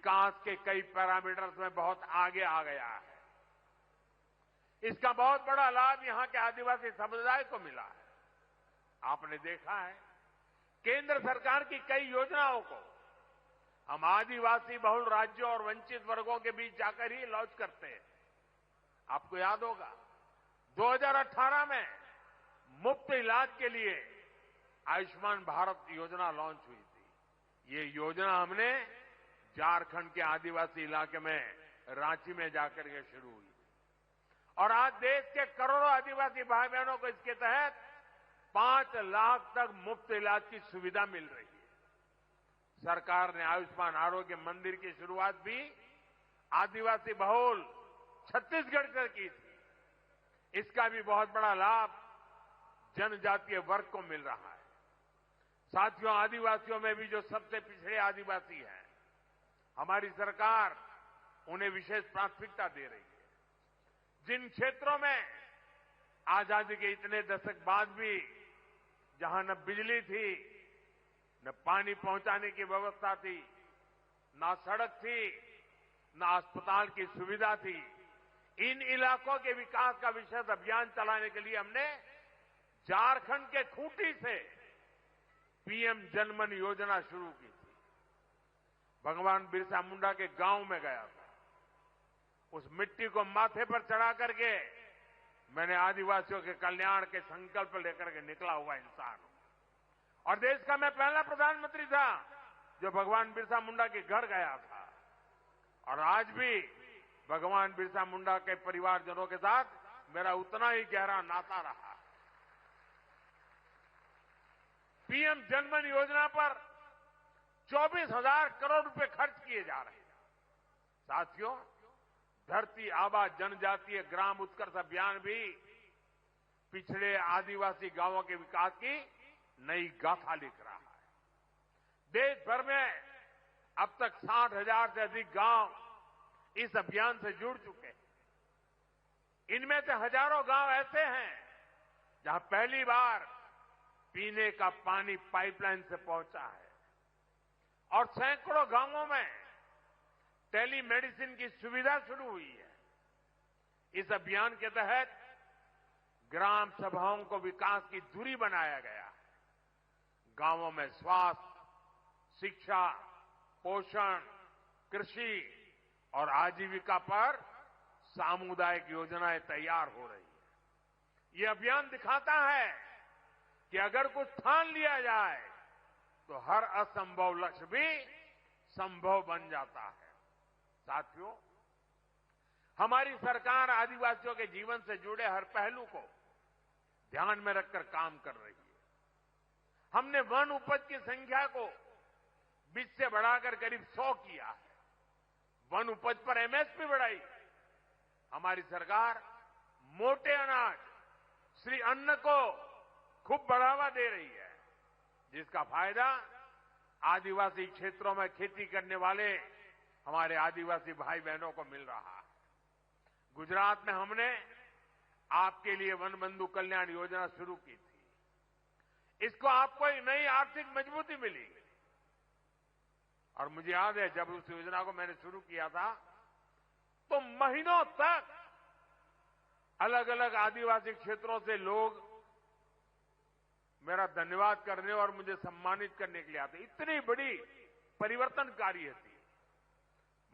विकास के कई पैरामीटर्स में बहुत आगे आ गया है। इसका बहुत बड़ा लाभ यहां के आदिवासी समुदाय को मिला है। आपने देखा है केंद्र सरकार की कई योजनाओं को हम आदिवासी बहुल राज्यों और वंचित वर्गों के बीच जाकर ही लॉन्च करते हैं। आपको याद होगा 2018 में मुफ्त इलाज के लिए आयुष्मान भारत योजना लॉन्च हुई थी। ये योजना हमने झारखंड के आदिवासी इलाके में रांची में जाकर के शुरू हुई और आज देश के करोड़ों आदिवासी भाई बहनों को इसके तहत 5 लाख तक मुफ्त इलाज की सुविधा मिल रही है। सरकार ने आयुष्मान आरोग्य मंदिर की शुरुआत भी आदिवासी बहुल छत्तीसगढ़ से की थी। इसका भी बहुत बड़ा लाभ जनजातीय वर्ग को मिल रहा है। साथियों, आदिवासियों में भी जो सबसे पिछड़े आदिवासी हैं, हमारी सरकार उन्हें विशेष प्राथमिकता दे रही है। जिन क्षेत्रों में आजादी के इतने दशक बाद भी जहां न बिजली थी, न पानी पहुंचाने की व्यवस्था थी, न सड़क थी, न अस्पताल की सुविधा थी, इन इलाकों के विकास का विशेष अभियान चलाने के लिए हमने झारखंड के खूंटी से पीएम जनमन योजना शुरू की थी। भगवान बिरसा मुंडा के गांव में गया था। उस मिट्टी को माथे पर चढ़ा करके मैंने आदिवासियों के कल्याण के संकल्प लेकर के निकला हुआ इंसान हूं और देश का मैं पहला प्रधानमंत्री था जो भगवान बिरसा मुंडा के घर गया था। और आज भी भगवान बिरसा मुंडा के परिवारजनों के साथ मेरा उतना ही गहरा नाता रहा। पीएम जनमन योजना पर 24,000 करोड़ रुपए खर्च किए जा रहे हैं। साथियों, धरती आबा जनजातीय ग्राम उत्कर्ष अभियान भी पिछड़े आदिवासी गांवों के विकास की नई गाथा लिख रहा है। देश भर में अब तक 60,000 से अधिक गांव इस अभियान से जुड़ चुके हैं। इनमें से हजारों गांव ऐसे हैं जहां पहली बार पीने का पानी पाइपलाइन से पहुंचा है और सैकड़ों गांवों में टेलीमेडिसिन की सुविधा शुरू हुई है। इस अभियान के तहत ग्राम सभाओं को विकास की धुरी बनाया गया है। गांवों में स्वास्थ्य, शिक्षा, पोषण, कृषि और आजीविका पर सामुदायिक योजनाएं तैयार हो रही है। ये अभियान दिखाता है कि अगर कुछ ठान लिया जाए तो हर असंभव लक्ष्य भी संभव बन जाता है। साथियों, हमारी सरकार आदिवासियों के जीवन से जुड़े हर पहलू को ध्यान में रखकर काम कर रही है। हमने वन उपज की संख्या को 20 से बढ़ाकर करीब 100 किया है। वन उपज पर एमएसपी बढ़ाई। हमारी सरकार मोटे अनाज, श्री अन्न को खूब बढ़ावा दे रही है, जिसका फायदा आदिवासी क्षेत्रों में खेती करने वाले हमारे आदिवासी भाई बहनों को मिल रहा है। गुजरात में हमने आपके लिए वन बंधु कल्याण योजना शुरू की थी। इसको आपको एक नई आर्थिक मजबूती मिली और मुझे याद है जब उस योजना को मैंने शुरू किया था तो महीनों तक अलग अलग आदिवासी क्षेत्रों से लोग मेरा धन्यवाद करने और मुझे सम्मानित करने के लिए आते। इतनी बड़ी परिवर्तनकारी थी।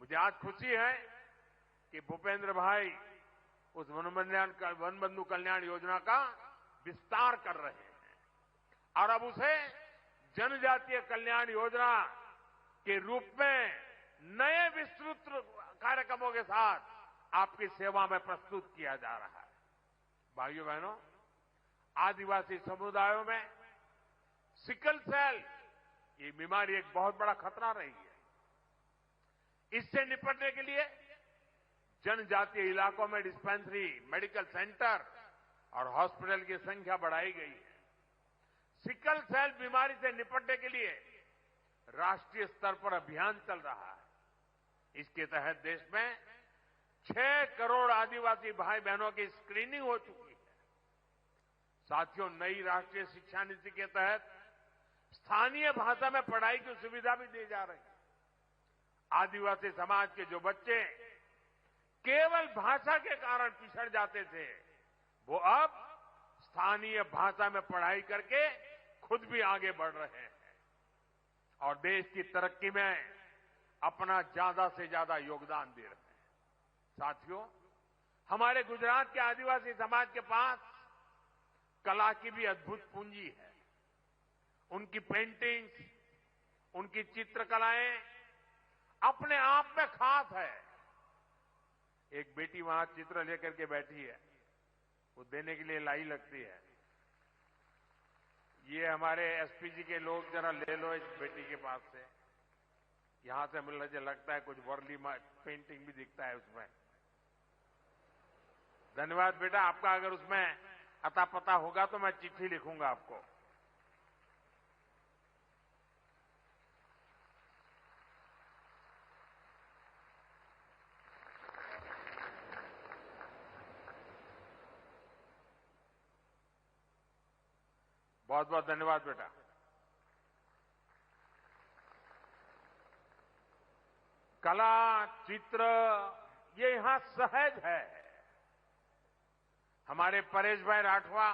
मुझे आज खुशी है कि भूपेंद्र भाई उस वन बंधु कल्याण योजना का विस्तार कर रहे हैं और अब उसे जनजातीय कल्याण योजना के रूप में नए विस्तृत कार्यक्रमों के साथ आपकी सेवा में प्रस्तुत किया जा रहा है। भाइयों बहनों, आदिवासी समुदायों में सिकल सेल ये बीमारी एक बहुत बड़ा खतरा रही है। इससे निपटने के लिए जनजातीय इलाकों में डिस्पेंसरी, मेडिकल सेंटर और हॉस्पिटल की संख्या बढ़ाई गई है। सिकल सेल बीमारी से निपटने के लिए राष्ट्रीय स्तर पर अभियान चल रहा है। इसके तहत देश में 6 करोड़ आदिवासी भाई बहनों की स्क्रीनिंग हो चुकी है। साथियों, नई राष्ट्रीय शिक्षा नीति के तहत स्थानीय भाषा में पढ़ाई की सुविधा भी दी जा रही है। आदिवासी समाज के जो बच्चे केवल भाषा के कारण पिछड़ जाते थे, वो अब स्थानीय भाषा में पढ़ाई करके खुद भी आगे बढ़ रहे हैं और देश की तरक्की में अपना ज्यादा से ज्यादा योगदान दे रहे हैं। साथियों, हमारे गुजरात के आदिवासी समाज के पास कला की भी अद्भुत पूंजी है। उनकी पेंटिंग्स, उनकी चित्रकलाएं अपने आप में खास है। एक बेटी वहां चित्र लेकर के बैठी है, वो देने के लिए लाई लगती है। ये हमारे एसपी जी के लोग जरा ले लो इस बेटी के पास से। यहां से मुझे लगता है कुछ वर्ली पेंटिंग भी दिखता है उसमें। धन्यवाद बेटा, आपका अगर उसमें अता पता होगा तो मैं चिट्ठी लिखूंगा आपको। बहुत बहुत धन्यवाद बेटा। कला, चित्र, ये यहां सहज है। हमारे परेश भाई राठवा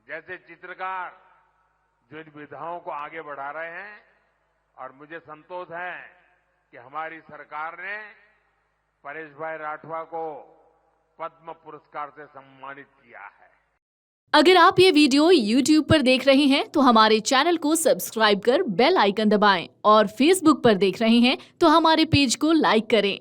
जैसे चित्रकार जो इन विधाओं को आगे बढ़ा रहे हैं, और मुझे संतोष है कि हमारी सरकार ने परेश भाई राठवा को पद्म पुरस्कार से सम्मानित किया है। अगर आप ये वीडियो YouTube पर देख रहे हैं तो हमारे चैनल को सब्सक्राइब कर बेल आइकन दबाएं और Facebook पर देख रहे हैं तो हमारे पेज को लाइक करें।